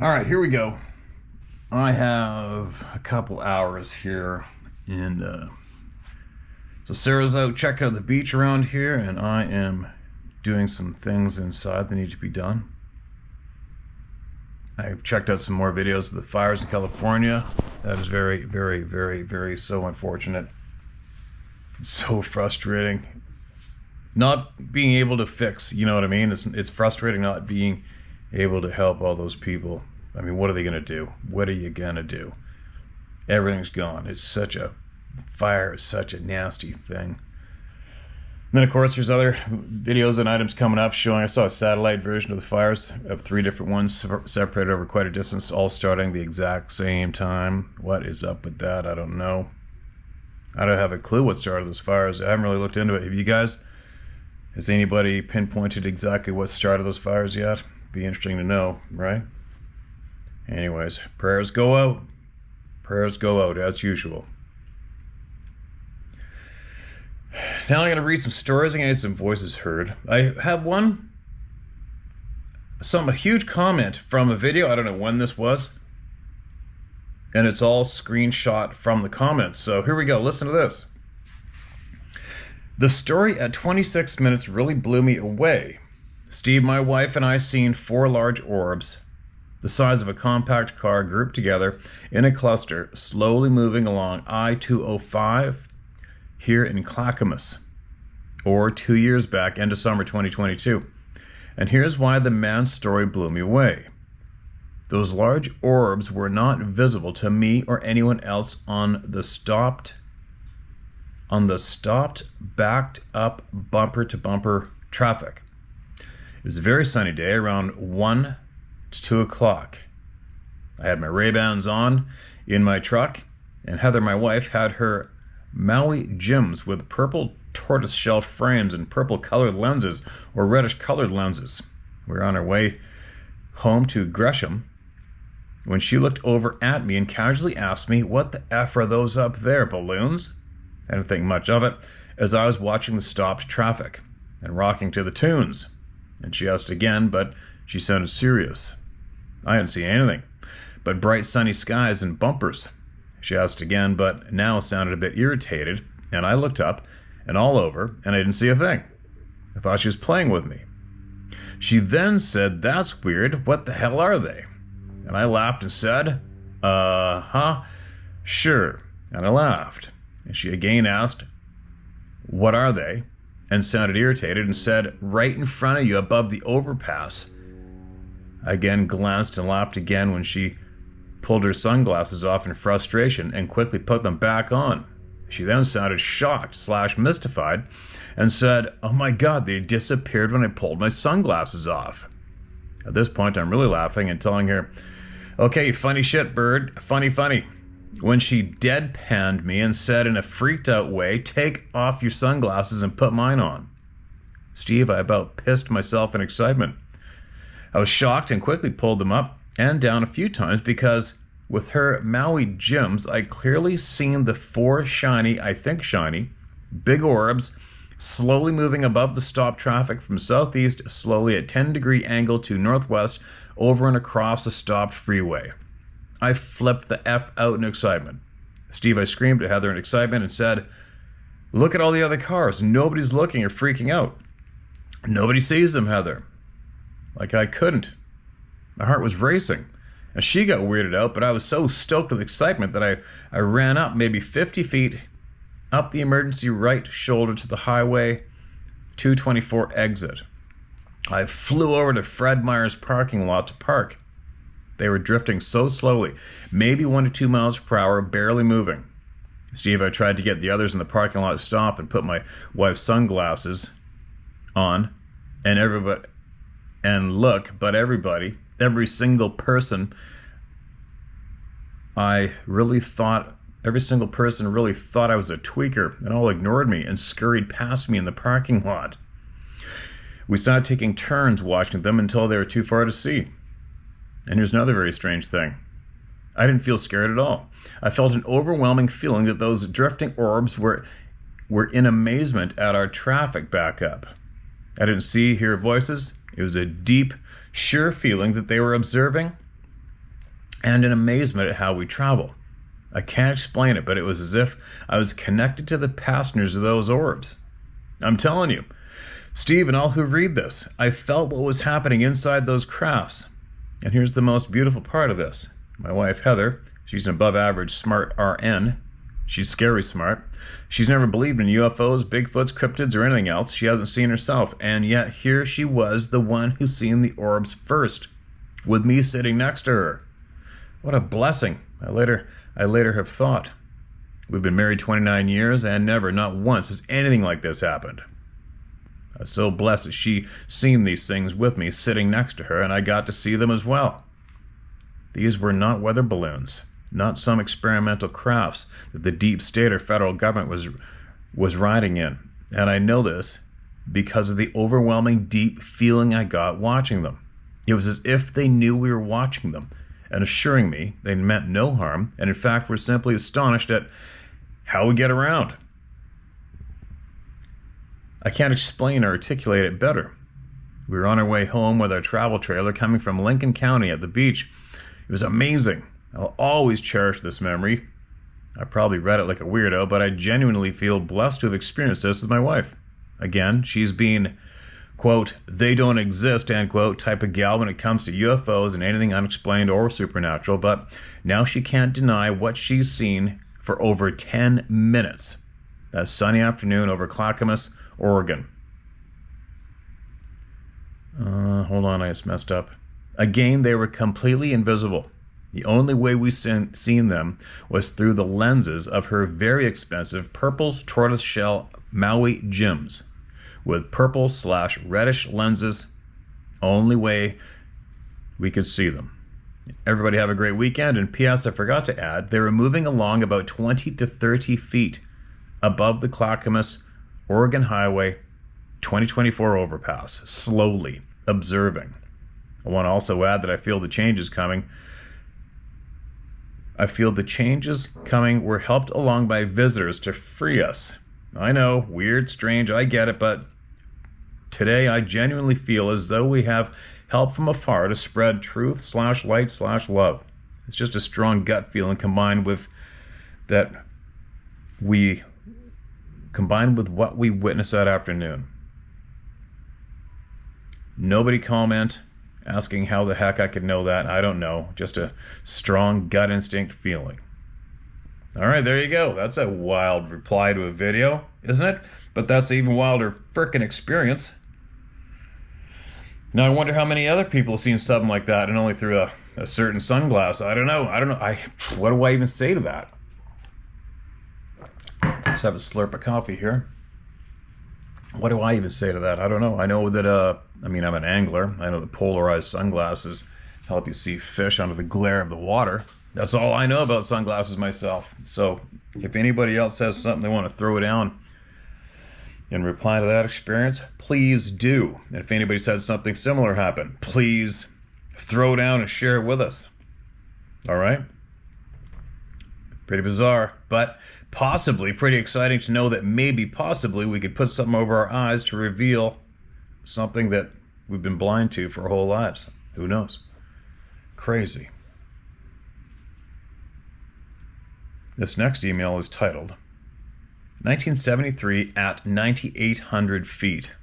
All right, here we go. I have a couple hours here, and so Sarah's out checking out the beach around here, and I am doing some things inside that need to be done. I've checked out some more videos of the fires in California. That is very, very, very, very so unfortunate. So frustrating. Not being able to fix, you know what I mean? It's frustrating not being able to help all those people. I mean, what are they gonna do? What are you gonna do? Everything's gone. Fire is such a nasty thing. And then of course there's other videos and items coming up showing, I saw a satellite version of the fires of 3 different ones separated over quite a distance, all starting the exact same time. What is up with that? I don't know. I don't have a clue what started those fires. I haven't really looked into it. Have you guys? Has anybody pinpointed exactly what started those fires yet? Be interesting to know, right? Anyways, prayers go out. Prayers go out as usual. Now I'm going to read some stories and get some voices heard. I have a huge comment from a video. I don't know when this was. And it's all screenshot from the comments. So here we go. Listen to this. The story at 26 minutes really blew me away. Steve, my wife, and I seen 4 large orbs, the size of a compact car, grouped together in a cluster, slowly moving along I-205 here in Clackamas, or 2 years back, end of summer 2022. And here's why the man's story blew me away. Those large orbs were not visible to me or anyone else on the stopped, backed up bumper-to-bumper traffic. It was a very sunny day, around 1 to 2 o'clock. I had my Ray-Bans on in my truck, and Heather, my wife, had her Maui Jims with purple tortoiseshell frames and purple colored lenses, or reddish colored lenses. We were on our way home to Gresham when she looked over at me and casually asked me, "What the F are those up there, balloons?" I didn't think much of it, as I was watching the stopped traffic and rocking to the tunes. And she asked again, but she sounded serious. I hadn't seen anything but bright sunny skies and bumpers. She asked again, but now sounded a bit irritated, and I looked up and all over, and I didn't see a thing. I thought she was playing with me. She then said, "That's weird. What the hell are they?" And I laughed and said, sure. And I laughed. And she again asked, "What are they?" and sounded irritated and said, "Right in front of you above the overpass." I again glanced and laughed again when she pulled her sunglasses off in frustration and quickly put them back on. She then sounded shocked / mystified and said, "Oh my God, they disappeared when I pulled my sunglasses off." At this point, I'm really laughing and telling her, "Okay, funny shit, bird, funny," when she deadpanned me and said in a freaked out way, "Take off your sunglasses and put mine on." Steve, I about pissed myself in excitement. I was shocked and quickly pulled them up and down a few times because with her Maui Jims, I clearly seen the 4 shiny, big orbs slowly moving above the stopped traffic from southeast, slowly at 10-degree angle to northwest, over and across the stopped freeway. I flipped the F out in excitement. Steve, I screamed at Heather in excitement and said, "Look at all the other cars. Nobody's looking or freaking out. Nobody sees them, Heather." Like I couldn't. My heart was racing. And she got weirded out, but I was so stoked with excitement that I ran up maybe 50 feet up the emergency right shoulder to the highway 224 exit. I flew over to Fred Meyer's parking lot to park. They were drifting so slowly, maybe 1 to 2 miles per hour, barely moving. Steve, I tried to get the others in the parking lot to stop and put my wife's sunglasses on, and everybody, every single person really thought I was a tweaker, and all ignored me and scurried past me in the parking lot. We started taking turns watching them until they were too far to see. And here's another very strange thing. I didn't feel scared at all. I felt an overwhelming feeling that those drifting orbs were in amazement at our traffic backup. I didn't hear voices. It was a deep, sure feeling that they were observing and in amazement at how we travel. I can't explain it, but it was as if I was connected to the passengers of those orbs. I'm telling you, Steve and all who read this, I felt what was happening inside those crafts. And here's the most beautiful part of this. My wife, Heather, she's an above average smart RN. She's scary smart. She's never believed in UFOs, Bigfoots, cryptids, or anything else she hasn't seen herself. And yet here she was, the one who's seen the orbs first, with me sitting next to her. What a blessing, I later have thought. We've been married 29 years, and never, not once, has anything like this happened. I was so blessed that she seen these things with me sitting next to her, and I got to see them as well. These were not weather balloons, not some experimental crafts that the deep state or federal government was riding in. And I know this because of the overwhelming deep feeling I got watching them. It was as if they knew we were watching them and assuring me they meant no harm, and in fact were simply astonished at how we get around. I can't explain or articulate it better. We were on our way home with our travel trailer coming from Lincoln County at the beach. It was amazing. I'll always cherish this memory. I probably read it like a weirdo, but I genuinely feel blessed to have experienced this with my wife. Again, she's been, quote, they don't exist, end quote, type of gal when it comes to UFOs and anything unexplained or supernatural, but now she can't deny what she's seen for over 10 minutes. That sunny afternoon over Clackamas, Oregon. Hold on, I just messed up. Again, they were completely invisible. The only way we seen them was through the lenses of her very expensive purple tortoiseshell Maui Jims with purple/reddish lenses. Only way we could see them. Everybody have a great weekend. And P.S. I forgot to add, they were moving along about 20 to 30 feet above the Clackamas Oregon Highway 2024 overpass, slowly observing. I want to also add that I feel the changes coming. I feel the changes coming were helped along by visitors to free us. I know, weird, strange, I get it, but today I genuinely feel as though we have help from afar to spread truth/light/love. It's just a strong gut feeling combined with what we witnessed that afternoon. Nobody comment asking how the heck I could know that. I don't know. Just a strong gut instinct feeling. All right, there you go. That's a wild reply to a video, isn't it? But that's an even wilder frickin' experience. Now I wonder how many other people have seen something like that and only through a certain sunglass. I don't know. What do I even say to that? Let's have a slurp of coffee here. What do I even say to that? I don't know. I know that, I'm an angler. I know that polarized sunglasses help you see fish under the glare of the water. That's all I know about sunglasses myself. So if anybody else has something they want to throw down in reply to that experience, please do. And if anybody's had something similar happen, please throw down and share it with us. All right? Pretty bizarre, but possibly pretty exciting to know that maybe, possibly, we could put something over our eyes to reveal something that we've been blind to for our whole lives. Who knows? Crazy. This next email is titled 1973 at 9,800 feet.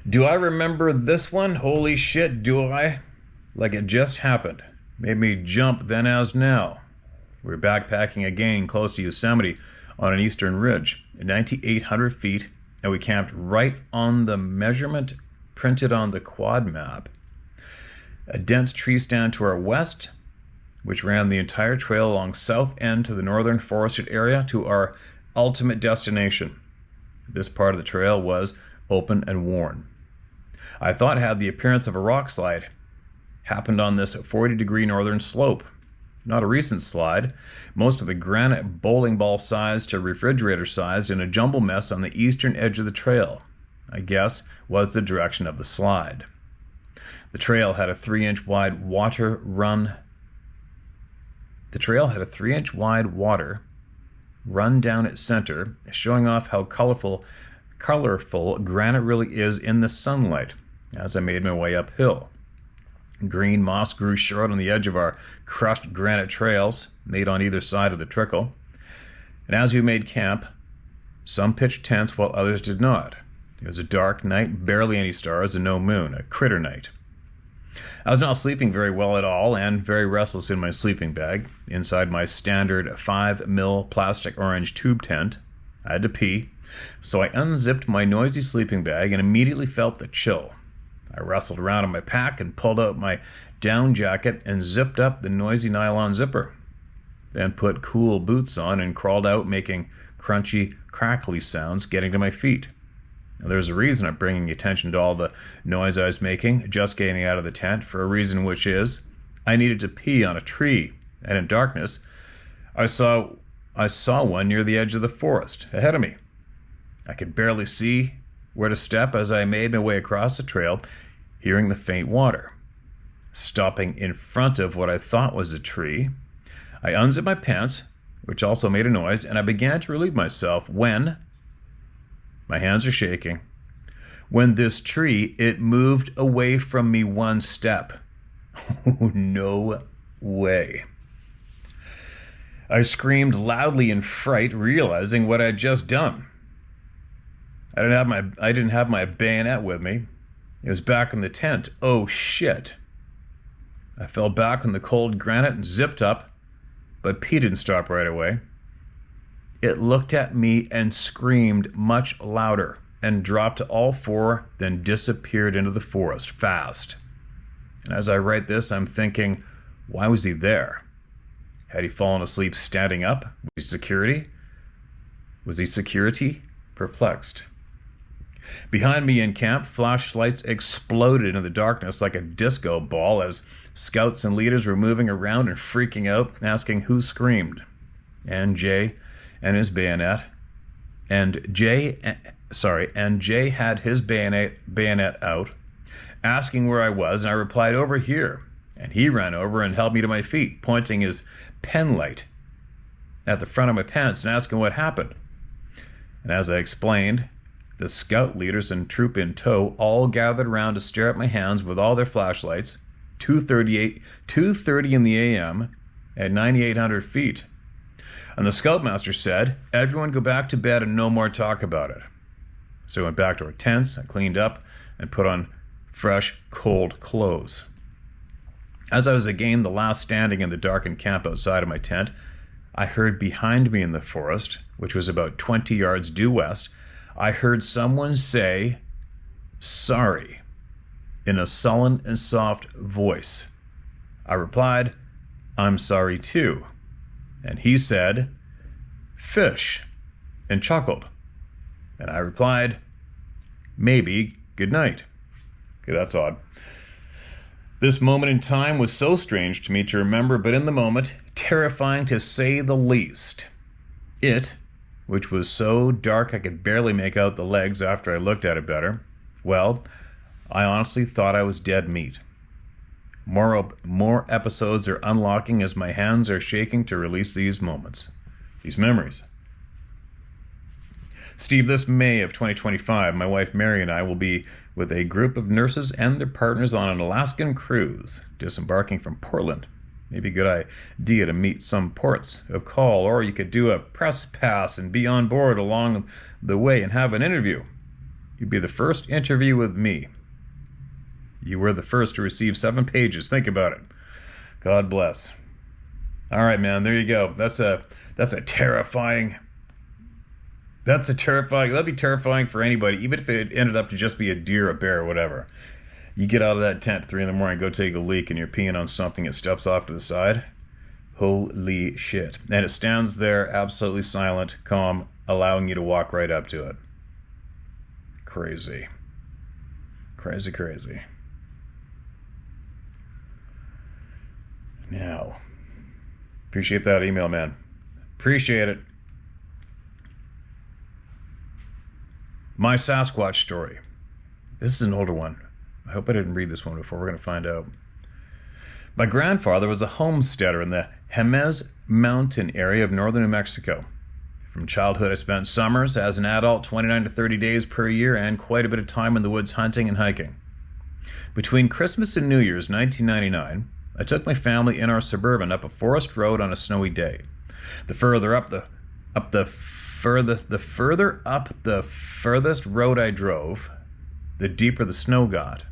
Do I remember this one? Holy shit, do I? Like it just happened. Made me jump then as now. We were backpacking again close to Yosemite on an eastern ridge at 9,800 feet, and we camped right on the measurement printed on the quad map. A dense tree stand to our west, which ran the entire trail along south end to the northern forested area to our ultimate destination. This part of the trail was open and worn. I thought it had the appearance of a rock slide. Happened on this 40-degree northern slope. Not a recent slide. Most of the granite bowling ball sized to refrigerator sized in a jumble mess on the eastern edge of the trail, I guess, was the direction of the slide. The trail had a 3-inch wide water run down its center, showing off how colorful granite really is in the sunlight as I made my way uphill. Green moss grew short on the edge of our crushed granite trails made on either side of the trickle. And as we made camp, some pitched tents while others did not. It was a dark night, barely any stars, and no moon, a critter night. I was not sleeping very well at all and very restless in my sleeping bag. Inside my standard 5mm plastic orange tube tent, I had to pee, so I unzipped my noisy sleeping bag and immediately felt the chill. I wrestled around in my pack and pulled out my down jacket and zipped up the noisy nylon zipper. Then put cool boots on and crawled out, making crunchy, crackly sounds getting to my feet. Now, there's a reason I'm bringing attention to all the noise I was making, just getting out of the tent, for a reason which is I needed to pee on a tree, and in darkness, I saw one near the edge of the forest ahead of me. I could barely see where to step as I made my way across the trail, hearing the faint water. Stopping in front of what I thought was a tree, I unzipped my pants, which also made a noise, and I began to relieve myself when, my hands are shaking, when this tree, it moved away from me one step. Oh, no way. I screamed loudly in fright, realizing what I'd just done. I didn't have my bayonet with me. It was back in the tent. Oh, shit. I fell back on the cold granite and zipped up, but Pete didn't stop right away. It looked at me and screamed much louder and dropped to all four, then disappeared into the forest fast. And as I write this, I'm thinking, why was he there? Had he fallen asleep standing up? Was he security? Perplexed. Behind me in camp, flashlights exploded into the darkness like a disco ball as scouts and leaders were moving around and freaking out, asking who screamed. And Jay and his bayonet. And Jay had his bayonet out, asking where I was, and I replied, over here. And he ran over and held me to my feet, pointing his pen light at the front of my pants and asking what happened. And as I explained, the scout leaders and troop in tow all gathered around to stare at my hands with all their flashlights, 2:30 in the a.m. at 9,800 feet. And the scoutmaster said, everyone go back to bed and no more talk about it. So I went back to our tents, I cleaned up, and put on fresh, cold clothes. As I was again the last standing in the darkened camp outside of my tent, I heard behind me in the forest, which was about 20 yards due west, I heard someone say, sorry, in a sullen and soft voice. I replied, I'm sorry too. And he said, fish, and chuckled. And I replied, maybe good night. Okay, that's odd. This moment in time was so strange to me to remember, but in the moment, terrifying to say the least. It, which was so dark I could barely make out the legs after I looked at it better, well, I honestly thought I was dead meat. More episodes are unlocking as my hands are shaking to release these moments, these memories. Steve, this May of 2025, my wife Mary and I will be with a group of nurses and their partners on an Alaskan cruise, disembarking from Portland. Maybe a good idea to meet some ports of call, or you could do a press pass and be on board along the way and have an interview. You'd be the first interview with me. You were the first to receive 7 pages. Think about it. God bless. All right, man, there you go. That's a terrifying... that'd be terrifying for anybody, even if it ended up to just be a deer, a bear, or whatever. You get out of that tent at 3 a.m, go take a leak, and you're peeing on something that steps off to the side. Holy shit. And it stands there absolutely silent, calm, allowing you to walk right up to it. Crazy. Crazy, crazy. Now, appreciate that email, man. Appreciate it. My Sasquatch story. This is an older one. I hope I didn't read this one before. We're going to find out. My grandfather was a homesteader in the Jemez Mountain area of northern New Mexico. From childhood, I spent summers as an adult 29 to 30 days per year and quite a bit of time in the woods hunting and hiking. Between Christmas and New Year's 1999, I took my family in our Suburban up a forest road on a snowy day. The further up the furthest road I drove, the deeper the snow got.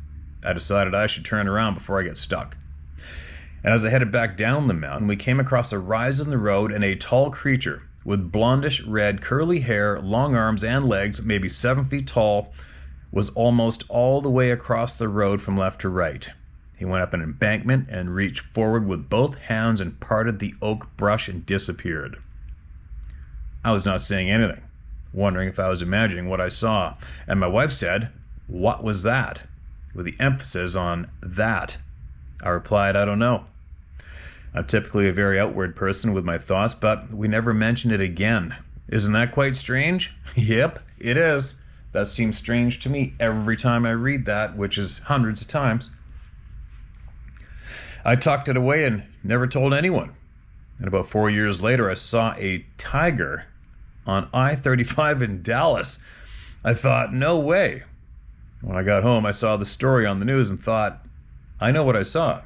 I decided I should turn around before I get stuck. And as I headed back down the mountain, we came across a rise in the road and a tall creature with blondish red curly hair, long arms and legs, maybe 7 feet tall, was almost all the way across the road from left to right. He went up an embankment and reached forward with both hands and parted the oak brush and disappeared. I was not saying anything, wondering if I was imagining what I saw, and my wife said, "What was that?" with the emphasis on that. I replied, "I don't know." I'm typically a very outward person with my thoughts, but we never mentioned it again. Isn't that quite strange? Yep, it is. That seems strange to me every time I read that, which is hundreds of times. I tucked it away and never told anyone. And about 4 years later, I saw a tiger on I-35 in Dallas. I thought, no way. When I got home, I saw the story on the news and thought, I know what I saw.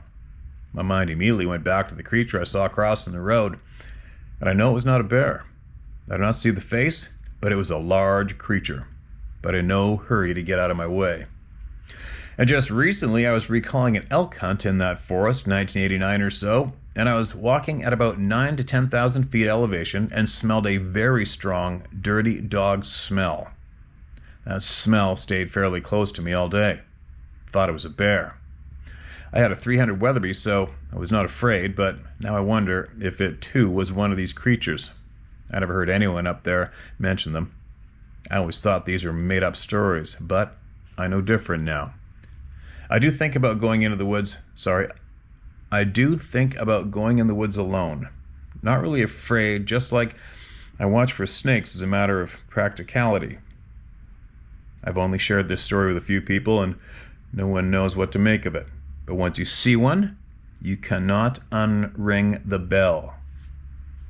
My mind immediately went back to the creature I saw crossing the road, and I know it was not a bear. I did not see the face, but it was a large creature, but in no hurry to get out of my way. And just recently, I was recalling an elk hunt in that forest, 1989 or so, and I was walking at about 9,000 to 10,000 feet elevation and smelled a very strong, dirty dog smell. That smell stayed fairly close to me all day. Thought it was a bear. I had a 300 Weatherby, so I was not afraid, but now I wonder if it too was one of these creatures. I never heard anyone up there mention them. I always thought these were made-up stories, but I know different now. I do think about going in the woods alone. Not really afraid, just like I watch for snakes as a matter of practicality. I've only shared this story with a few people, and no one knows what to make of it. But once you see one, you cannot unring the bell.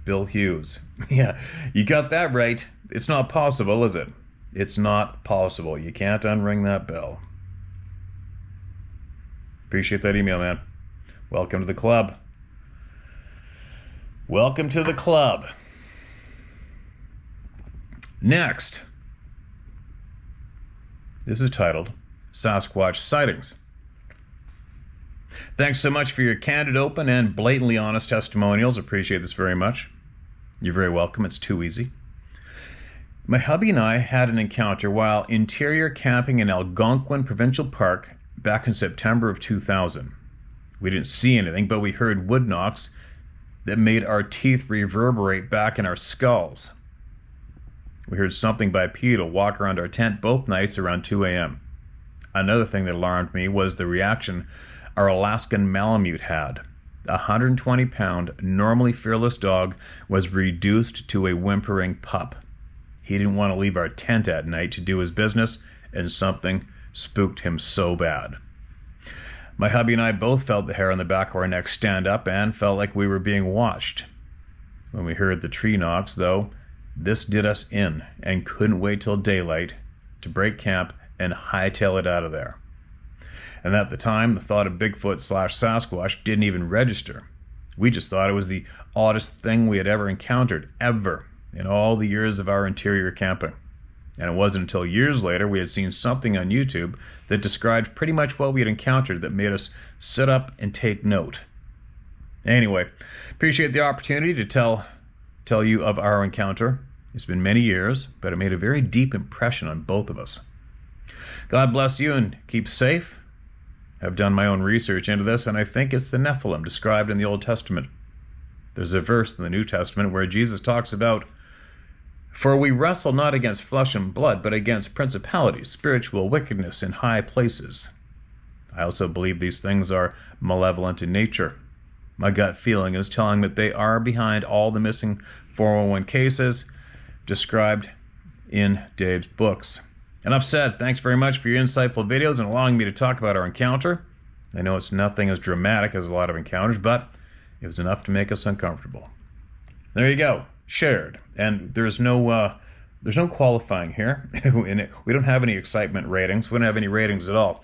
Bill Hughes. Yeah, you got that right. It's not possible, is it? It's not possible. You can't unring that bell. Appreciate that email, man. Welcome to the club. Welcome to the club. Next. This is titled Sasquatch Sightings. Thanks so much for your candid, open, and blatantly honest testimonials. Appreciate this very much. You're very welcome. It's too easy. My hubby and I had an encounter while interior camping in Algonquin Provincial Park back in September of 2000. We didn't see anything, but we heard wood knocks that made our teeth reverberate back in our skulls. We heard something bipedal walk around our tent both nights around 2 a.m. Another thing that alarmed me was the reaction our Alaskan Malamute had. A 120-pound, normally fearless dog was reduced to a whimpering pup. He didn't want to leave our tent at night to do his business, and something spooked him so bad. My hubby and I both felt the hair on the back of our necks stand up and felt like we were being watched. When we heard the tree knocks, though, this did us in and couldn't wait till daylight to break camp and hightail it out of there. And at the time, the thought of Bigfoot/Sasquatch didn't even register. We just thought it was the oddest thing we had ever encountered, ever, in all the years of our interior camping. And it wasn't until years later we had seen something on YouTube that described pretty much what we had encountered that made us sit up and take note. Anyway, appreciate the opportunity to tell you of our encounter. It's been many years, but it made a very deep impression on both of us. God bless you and keep safe. I've done my own research into this, and I think it's the Nephilim described in the Old Testament. There's a verse in the New Testament where Jesus talks about, "For we wrestle not against flesh and blood, but against principalities, spiritual wickedness in high places." I also believe these things are malevolent in nature. My gut feeling is telling that they are behind all the missing 401 cases described in Dave's books. Enough said. Thanks very much for your insightful videos and allowing me to talk about our encounter. I know it's nothing as dramatic as a lot of encounters, but it was enough to make us uncomfortable. There you go. Shared. And there's no qualifying here. We don't have any excitement ratings. We don't have any ratings at all.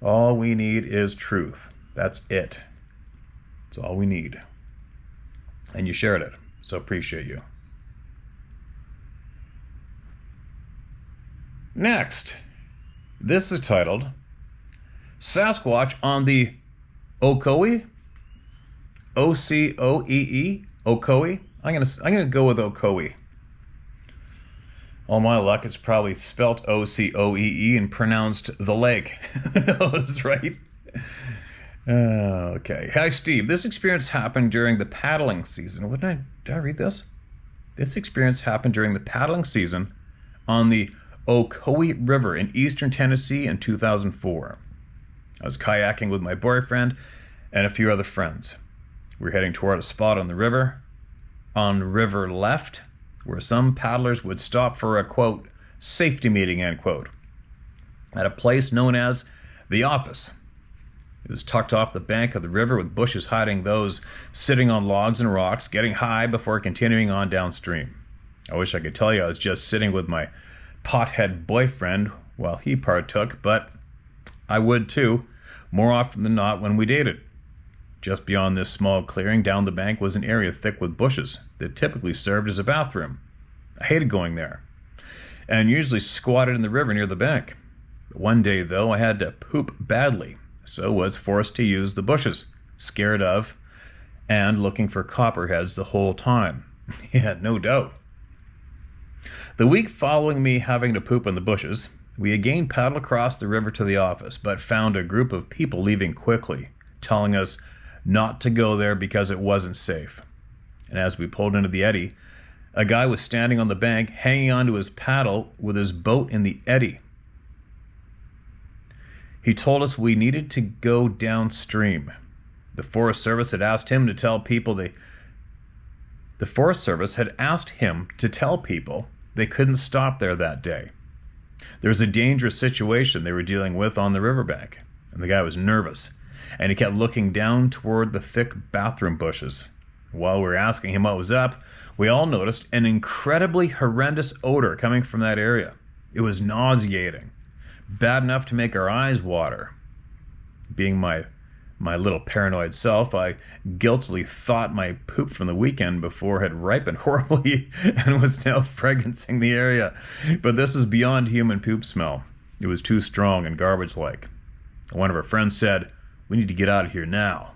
All we need is truth. That's it. That's all we need. And you shared it, so appreciate you. Next, this is titled Sasquatch on the Ocoee. Ocoee. Ocoee. I'm gonna go with Ocoee. All my luck, it's probably spelt Ocoee and pronounced the lake. Who knows, right? Okay. Hi, Steve. This experience happened during the paddling season. Did I read this? This experience happened during the paddling season on the Ocoee River in eastern Tennessee in 2004. I was kayaking with my boyfriend and a few other friends. We were heading toward a spot on the river, on river left, where some paddlers would stop for a, quote, safety meeting, end quote, at a place known as The Office. It was tucked off the bank of the river with bushes hiding those sitting on logs and rocks, getting high before continuing on downstream. I wish I could tell you I was just sitting with my pothead boyfriend while he partook, but I would too, more often than not when we dated. Just beyond this small clearing down the bank was an area thick with bushes that typically served as a bathroom. I hated going there, and usually squatted in the river near the bank. One day, though, I had to poop badly, so was forced to use the bushes, scared of and looking for copperheads the whole time. Yeah, no doubt. The week following me having to poop in the bushes, we again paddled across the river to the office, but found a group of people leaving quickly, telling us not to go there because it wasn't safe. And as we pulled into the eddy, a guy was standing on the bank, hanging onto his paddle with his boat in the eddy. He told us we needed to go downstream. The Forest Service had asked him to tell people they couldn't stop there that day. There was a dangerous situation they were dealing with on the riverbank, and the guy was nervous, and he kept looking down toward the thick bathroom bushes. While we were asking him what was up, we all noticed an incredibly horrendous odor coming from that area. It was nauseating, bad enough to make our eyes water. Being my little paranoid self, I guiltily thought my poop from the weekend before had ripened horribly and was now fragrancing the area. But this is beyond human poop smell. It was too strong and garbage-like. One of our friends said, "We need to get out of here now."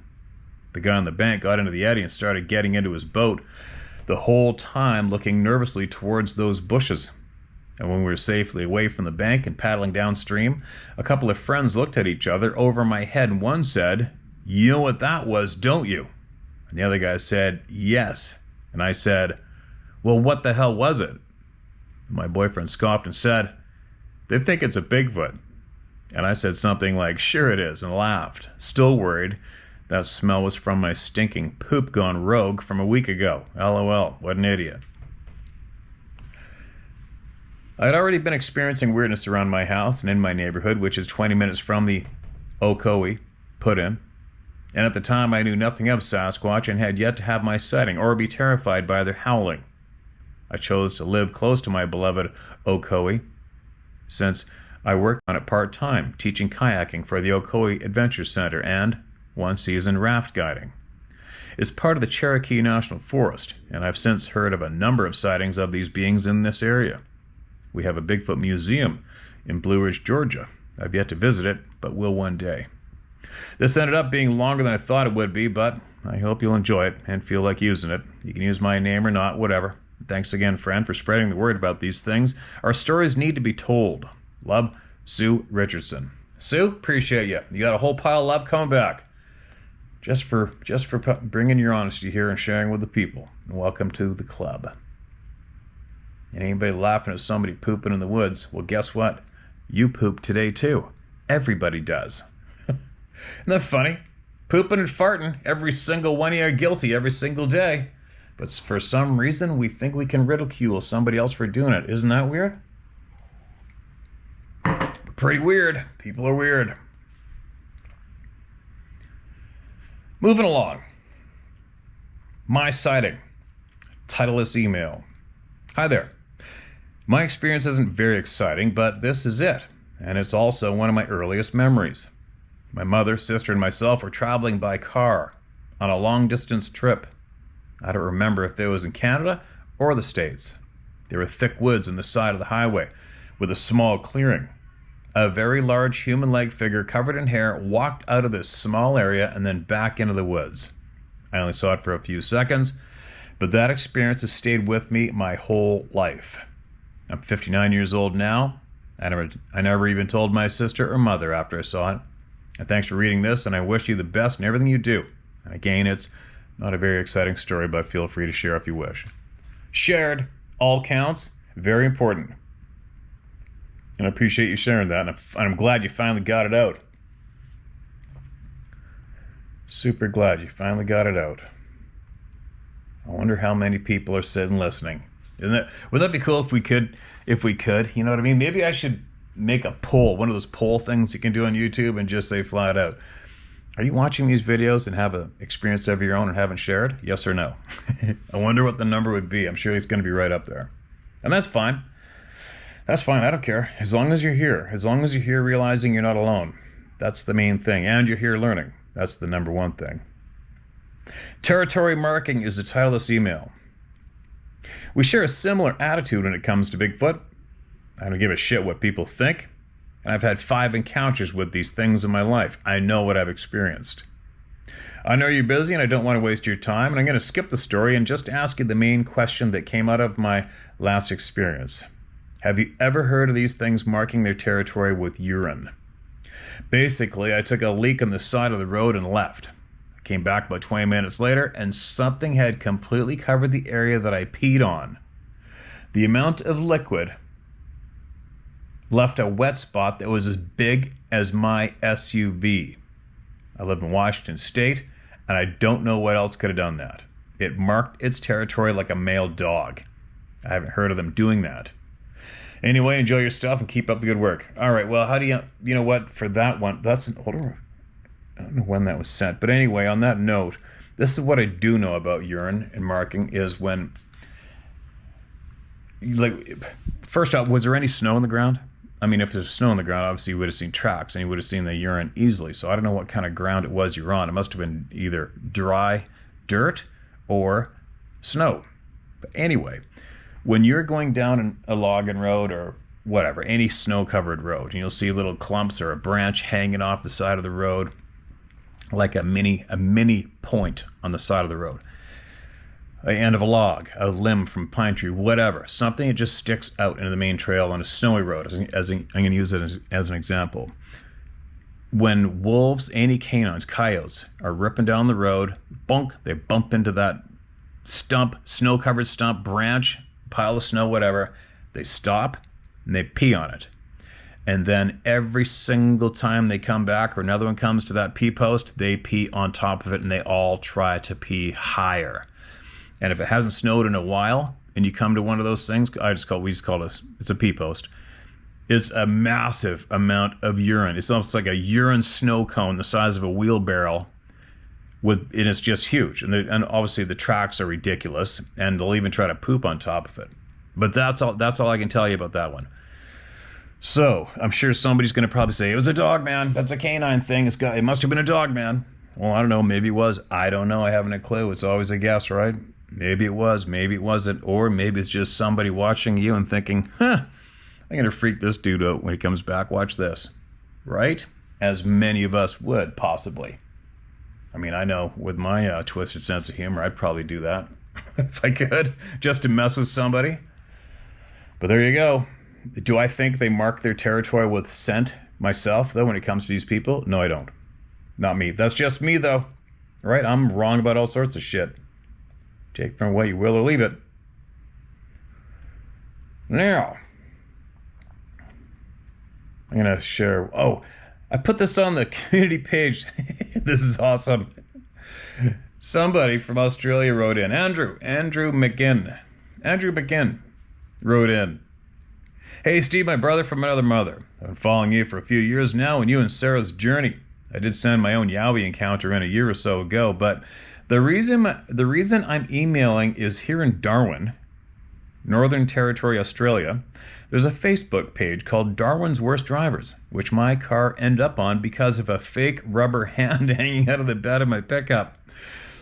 The guy on the bank got into the eddy and started getting into his boat, the whole time looking nervously towards those bushes. And when we were safely away from the bank and paddling downstream, a couple of friends looked at each other over my head, and one said, "You know what that was, don't you?" And the other guy said, "Yes." And I said, "Well, what the hell was it?" My boyfriend scoffed and said, "They think it's a Bigfoot." And I said something like, "Sure it is," and laughed, still worried that smell was from my stinking poop gone rogue from a week ago. LOL, what an idiot. I had already been experiencing weirdness around my house and in my neighborhood, which is 20 minutes from the Ocoee put in. And at the time, I knew nothing of Sasquatch and had yet to have my sighting or be terrified by their howling. I chose to live close to my beloved Ocoee, since I worked on it part-time, teaching kayaking for the Ocoee Adventure Center and one season raft guiding. It's part of the Cherokee National Forest, and I've since heard of a number of sightings of these beings in this area. We have a Bigfoot museum in Blue Ridge, Georgia. I've yet to visit it, but will one day. This ended up being longer than I thought it would be, but I hope you'll enjoy it and feel like using it. You can use my name or not, whatever. Thanks again, friend, for spreading the word about these things. Our stories need to be told. Love, Sue Richardson. Sue, appreciate you. You got a whole pile of love coming back. Just for bringing your honesty here and sharing with the people. And welcome to the club. And anybody laughing at somebody pooping in the woods, well, guess what? You poop today, too. Everybody does. Isn't that funny? Pooping and farting, every single one of you are guilty every single day. But for some reason, we think we can ridicule somebody else for doing it. Isn't that weird? Pretty weird. People are weird. Moving along. My sighting. Titleless email. Hi there. My experience isn't very exciting, but this is it, and it's also one of my earliest memories. My mother, sister, and myself were traveling by car on a long-distance trip. I don't remember if it was in Canada or the States. There were thick woods on the side of the highway with a small clearing. A very large human-like figure covered in hair walked out of this small area and then back into the woods. I only saw it for a few seconds, but that experience has stayed with me my whole life. I'm 59 years old now. I never even told my sister or mother after I saw it. And thanks for reading this, and I wish you the best in everything you do. And again, it's not a very exciting story, but feel free to share if you wish. Shared. All counts. Very important. And I appreciate you sharing that, and I'm glad you finally got it out. Super glad you finally got it out. I wonder how many people are sitting listening. Isn't it? Wouldn't that be cool if we could, you know what I mean? Maybe I should make a poll, one of those poll things you can do on YouTube, and just say flat out, are you watching these videos and have an experience of your own and haven't shared? Yes or no? I wonder what the number would be. I'm sure it's going to be right up there. And that's fine. That's fine. I don't care. As long as you're here. As long as you're here realizing you're not alone. That's the main thing. And you're here learning. That's the number one thing. Territory marking is the title of this email. We share a similar attitude when it comes to Bigfoot. I don't give a shit what people think. And I've had 5 encounters with these things in my life. I know what I've experienced. I know you're busy and I don't want to waste your time, and I'm going to skip the story and just ask you the main question that came out of my last experience. Have you ever heard of these things marking their territory with urine? Basically, I took a leak on the side of the road and left. I came back about 20 minutes later and something had completely covered the area that I peed on. The amount of liquid left a wet spot that was as big as my SUV. I live in Washington State, and I don't know what else could have done that. It marked its territory like a male dog. I haven't heard of them doing that. Anyway, enjoy your stuff and keep up the good work. All right, well, how do you know what, for that one, that's an older, I don't know when that was sent, but anyway, on that note, this is what I do know about urine and marking is when, like, first off, was there any snow on the ground? I mean, if there's snow on the ground, obviously you would have seen tracks and you would have seen the urine easily. So I don't know what kind of ground it was you're on. It must have been either dry dirt or snow. But anyway, when you're going down a logging road or whatever, any snow-covered road, and you'll see little clumps or a branch hanging off the side of the road, like a mini point on the side of the road. The end of a log, a limb from a pine tree, whatever. Something that just sticks out into the main trail on a snowy road. I'm going to use it as an example. When wolves, any canines, coyotes, are ripping down the road, bonk, they bump into that stump, snow-covered stump, branch, pile of snow, whatever. They stop and they pee on it. And then every single time they come back or another one comes to that pee post, they pee on top of it and they all try to pee higher. And if it hasn't snowed in a while and you come to one of those things, we just call it, it's a pee post. It's a massive amount of urine. It's almost like a urine snow cone the size of a wheelbarrow, and it's just huge. And obviously the tracks are ridiculous, and they'll even try to poop on top of it. But that's all I can tell you about that one. So I'm sure somebody's going to probably say, it was a dog man. That's a canine thing. It must have been a dog man. Well, I don't know. Maybe it was. I don't know. I haven't a clue. It's always a guess, right? Maybe it was. Maybe it wasn't. Or maybe it's just somebody watching you and thinking, I'm going to freak this dude out when he comes back. Watch this. Right? As many of us would, possibly. I mean, I know with my twisted sense of humor, I'd probably do that if I could, just to mess with somebody. But there you go. Do I think they mark their territory with scent myself, though, when it comes to these people? No, I don't. Not me. That's just me, though. Right? I'm wrong about all sorts of shit. Take from what you will or leave it. Now, I'm going to share. Oh, I put this on the community page. This is awesome. Somebody from Australia wrote in. Andrew McGinn wrote in. Hey, Steve, my brother from another mother. I've been following you for a few years now and you and Sarah's journey. I did send my own Yowie encounter in a year or so ago, but the reason I'm emailing is here in Darwin, Northern Territory, Australia. There's a Facebook page called Darwin's Worst Drivers, which my car ended up on because of a fake rubber hand hanging out of the bed of my pickup.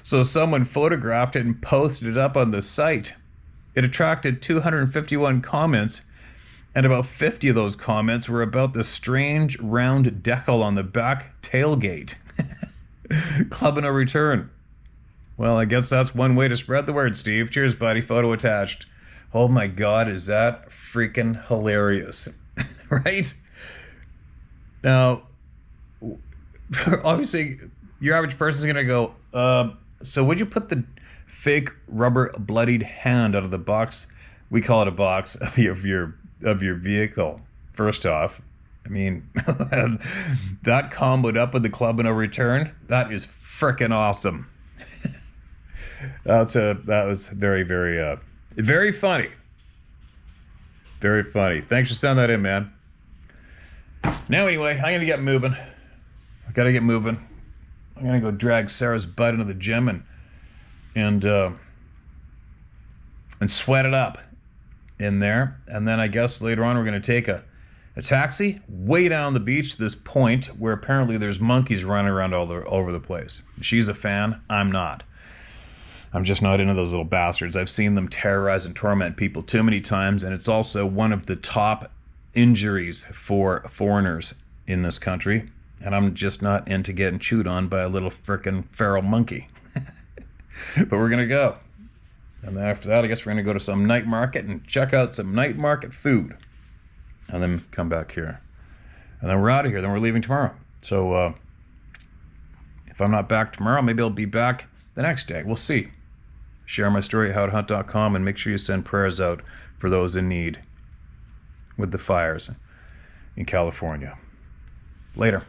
So someone photographed it and posted it up on the site. It attracted 251 comments, and about 50 of those comments were about the strange round decal on the back tailgate. Club and no return. Well, I guess that's one way to spread the word, Steve. Cheers, buddy. Photo attached. Oh my God, is that freaking hilarious? Right? Now, obviously, your average person's going to go, so would you put the fake rubber bloodied hand out of the box? We call it a box of your vehicle. First off, I mean, that comboed up with the club and no return, that is freaking awesome. That was very, very, very funny. Very funny. Thanks for sending that in, man. Now, anyway, I'm gonna get moving. I gotta get moving. I'm gonna go drag Sarah's butt into the gym and sweat it up in there. And then I guess later on we're gonna take a taxi way down the beach to this point where apparently there's monkeys running around all over the place. She's a fan. I'm not. I'm just not into those little bastards. I've seen them terrorize and torment people too many times, and it's also one of the top injuries for foreigners in this country, and I'm just not into getting chewed on by a little frickin' feral monkey. But we're gonna go. And then after that, I guess we're gonna go to some night market and check out some night market food. And then come back here. And then we're out of here. Then we're leaving tomorrow. So if I'm not back tomorrow, maybe I'll be back the next day. We'll see. Share my story at howtohunt.com, and make sure you send prayers out for those in need with the fires in California. Later.